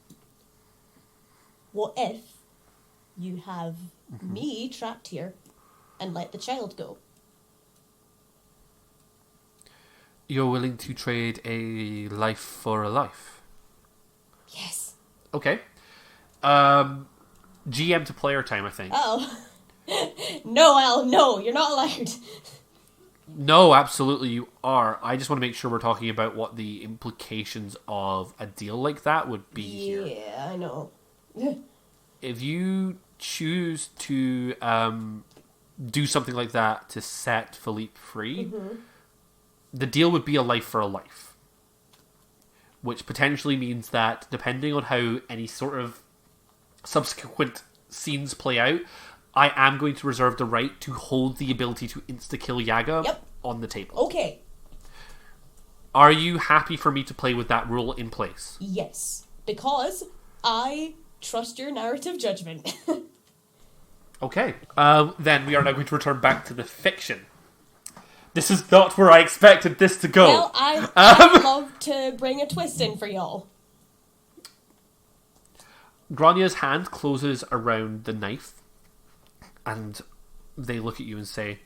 what if you have me trapped here and let the child go?
You're willing to trade a life for a life?
Yes.
Okay. GM to player time, I think.
Oh. No, Al, no, you're not allowed.
No, absolutely you are. I just want to make sure we're talking about what the implications of a deal like that would be here.
Yeah, I know.
If you choose to do something like that to set Philippe free, the deal would be a life for a life. Which potentially means that, depending on how any sort of subsequent scenes play out, I am going to reserve the right to hold the ability to insta-kill Yaga on the table.
Okay.
Are you happy for me to play with that rule in place?
Yes, because I trust your narrative judgment.
Okay. Then we are now going to return back to the fiction. This is not where I expected this to go.
Well, I'd love to bring a twist in for y'all.
Grania's hand closes around the knife, and they look at you and say,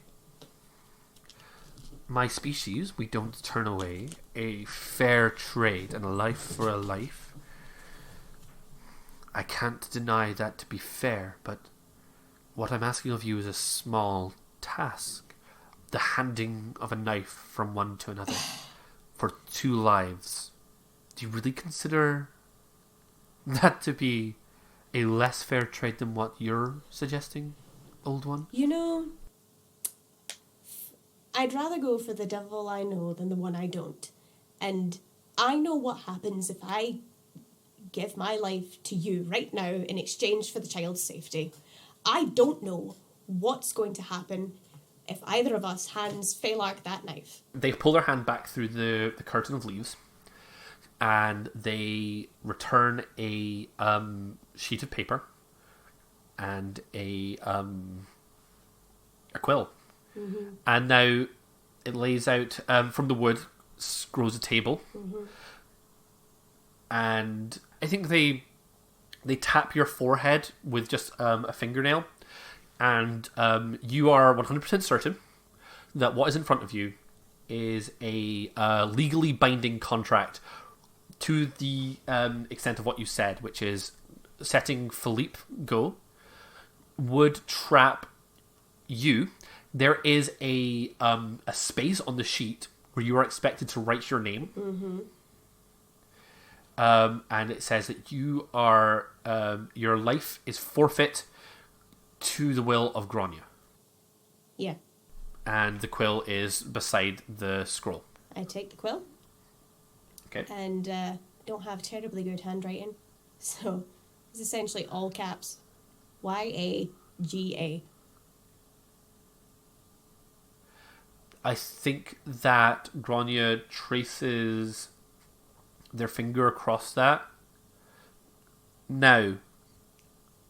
"My species, we don't turn away a fair trade and a life for a life. I can't deny that to be fair, but what I'm asking of you is a small task. The handing of a knife from one to another for 2 lives. Do you really consider that to be a less fair trade than what you're suggesting, old one?"
You know, I'd rather go for the devil I know than the one I don't. And I know what happens if I give my life to you right now in exchange for the child's safety. I don't know what's going to happen if either of us hands Phalark that knife.
They pull their hand back through the curtain of leaves, and they return a sheet of paper and a quill. And now it lays out, from the wood grows a table. And I think they tap your forehead with just a fingernail, and you are 100% certain that what is in front of you is a legally binding contract to the extent of what you said, which is setting Philippe go would trap you. There is a space on the sheet where you are expected to write your name. And it says that you are your life is forfeit to the will of Grania.
Yeah.
And the quill is beside the scroll.
I take the quill.
Okay.
And don't have terribly good handwriting. So it's essentially all caps. YAGA.
I think that Grania traces their finger across that. Now,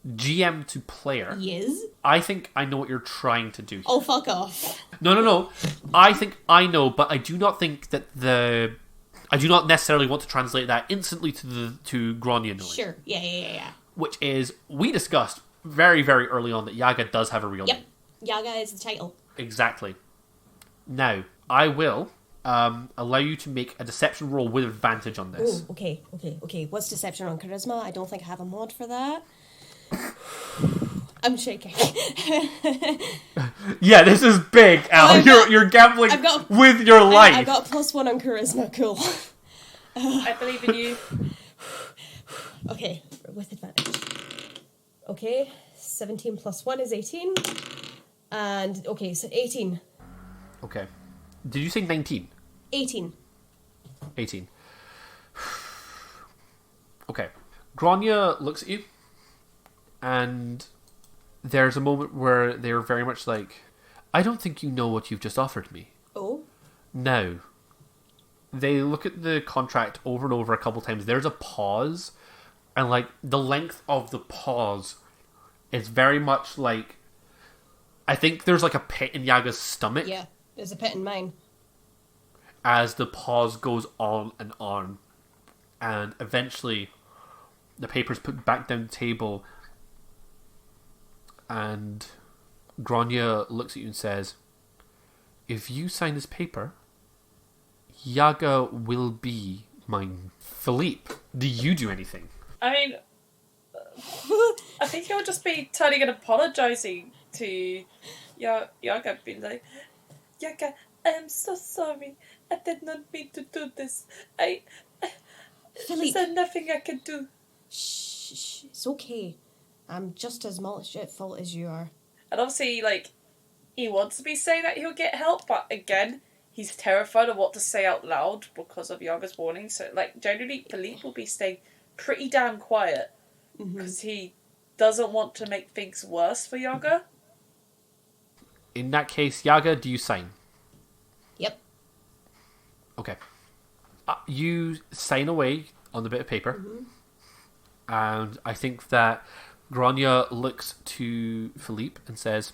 GM to player.
Yes.
I think I know what you're trying to do here.
Oh, fuck off.
No. I think I know, but I do not think that I do not necessarily want to translate that instantly to Grania knowing.
Sure. Yeah.
Which is, we discussed very, very early on that Yaga does have a real
Yep.
name.
Yaga is the title.
Exactly. Now, I will allow you to make a deception roll with advantage on this.
Oh, okay. What's deception on charisma? I don't think I have a mod for that. I'm shaking.
Yeah, this is big, Al. You're gambling with your life.
I got +1 on charisma. Cool.
I believe in you.
Okay, with advantage. Okay, 17 + 1 is 18. And, okay, so 18.
Okay. Did you say 19?
18.
18. Okay. Grania looks at you, and there's a moment where they're very much like, I don't think you know what you've just offered me.
Oh?
Now, they look at the contract over and over a couple times. There's a pause, and like the length of the pause is very much like, I think there's like a pit in Yaga's stomach.
Yeah, there's a pit in mine.
As the pause goes on, and eventually the paper's put back down the table, and Grania looks at you and says, if you sign this paper, Yaga will be mine. Philippe, do you do anything?
I mean, I think he'll just be turning and apologising to Yaga, being like, Yaga, I am so sorry. I did not mean to do this.
Philippe.
There's nothing I can do.
Shh, it's okay. I'm just as much at fault as you are.
And obviously, like, he wants to be saying that he'll get help, but again, he's terrified of what to say out loud because of Yaga's warning. So, like, generally, Philippe will be staying pretty damn quiet because he doesn't want to make things worse for Yaga.
In that case, Yaga, do you sign?
Yep.
Okay. You sign away on the bit of paper, and I think that Grania looks to Philippe and says,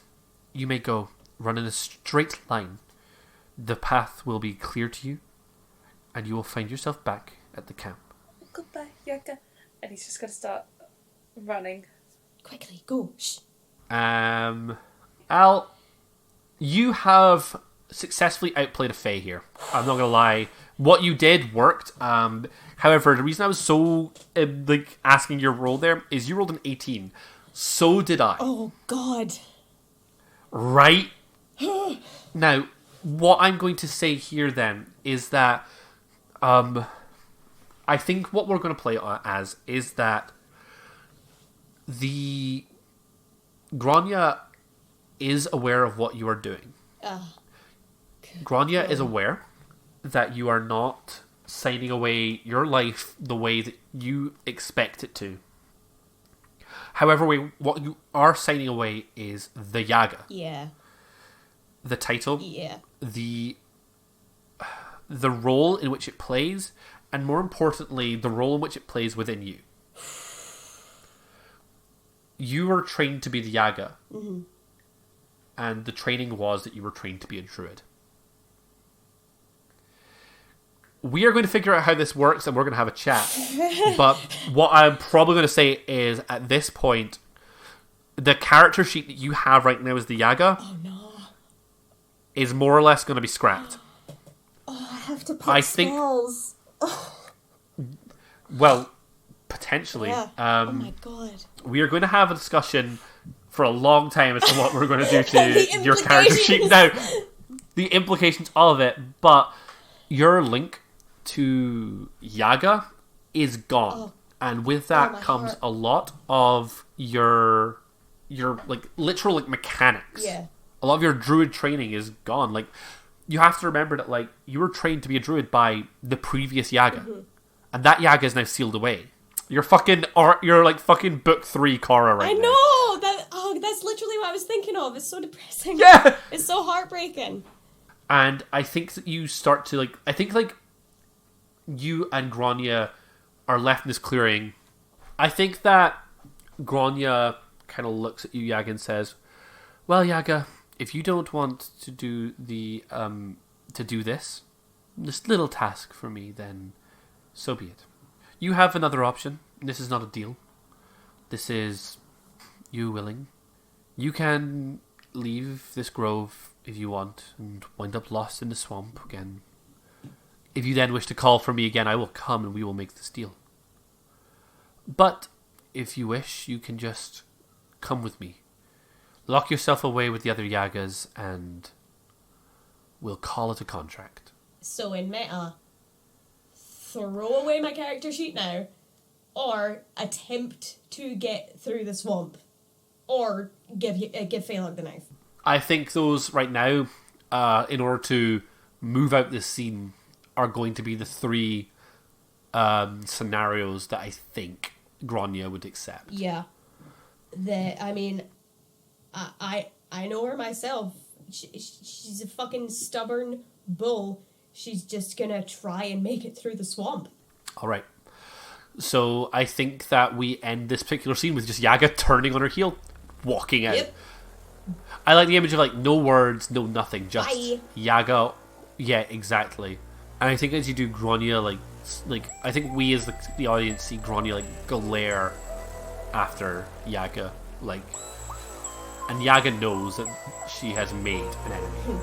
you may go. Run in a straight line. The path will be clear to you, and you will find yourself back at the camp.
Goodbye, Yaga. And he's just going to start running.
Quickly, go. Shh.
Al, you have successfully outplayed a Fae here. I'm not going to lie. What you did worked. However, the reason I was so asking your roll there is you rolled an 18. So did I.
Oh, God.
Right? Now, what I'm going to say here then is that I think what we're going to play it as is that the Grania is aware of what you are doing. Grania is aware that you are not signing away your life the way that you expect it to. However, what you are signing away is the Yaga.
Yeah.
The title.
Yeah.
The role in which it plays, and more importantly, the role in which it plays within you. You were trained to be the Yaga. And the training was that you were trained to be a druid. We are going to figure out how this works, and we're going to have a chat. But what I'm probably going to say is, at this point, the character sheet that you have right now as the Yaga is more or less going to be scrapped.
Oh, I have to put spells.
Well, potentially.
Yeah. Oh my God.
We are going to have a discussion for a long time as to what we're going to do to your character sheet. Now, the implications of it, but your link to Yaga is gone. And with that comes a lot of your literal mechanics.
Yeah.
A lot of your druid training is gone. Like, you have to remember that you were trained to be a druid by the previous Yaga. And that Yaga is now sealed away. You're fucking book 3 Korra right now.
I know! That's literally what I was thinking of. It's so depressing.
Yeah!
It's so heartbreaking.
And I think that you start to you and Grania are left in this clearing. I think that Grania kind of looks at you, Yaga, and says, well, Yaga, if you don't want to do this little task for me, then so be it. You have another option. This is not a deal. This is you willing, you can leave this grove if you want and wind up lost in the swamp again. If you then wish to call for me again, I will come and we will make this deal. But if you wish, you can just come with me. Lock yourself away with the other Yagas and we'll call it a contract.
So in meta, throw away my character sheet now, or attempt to get through the swamp, or give Phaelog the knife.
I think those right now, in order to move out this scene, are going to be the three scenarios that I think Grania would accept.
Yeah. I know her myself. She's a fucking stubborn bull. She's just gonna try and make it through the swamp.
All right. So I think that we end this particular scene with just Yaga turning on her heel, walking out.
Yep.
I like the image of like no words, no nothing, just
Bye.
Yaga. Yeah, exactly. And I think as you do Grania, like I think we as the audience see Grania like glare after Yaga, like, and Yaga knows that she has made an enemy.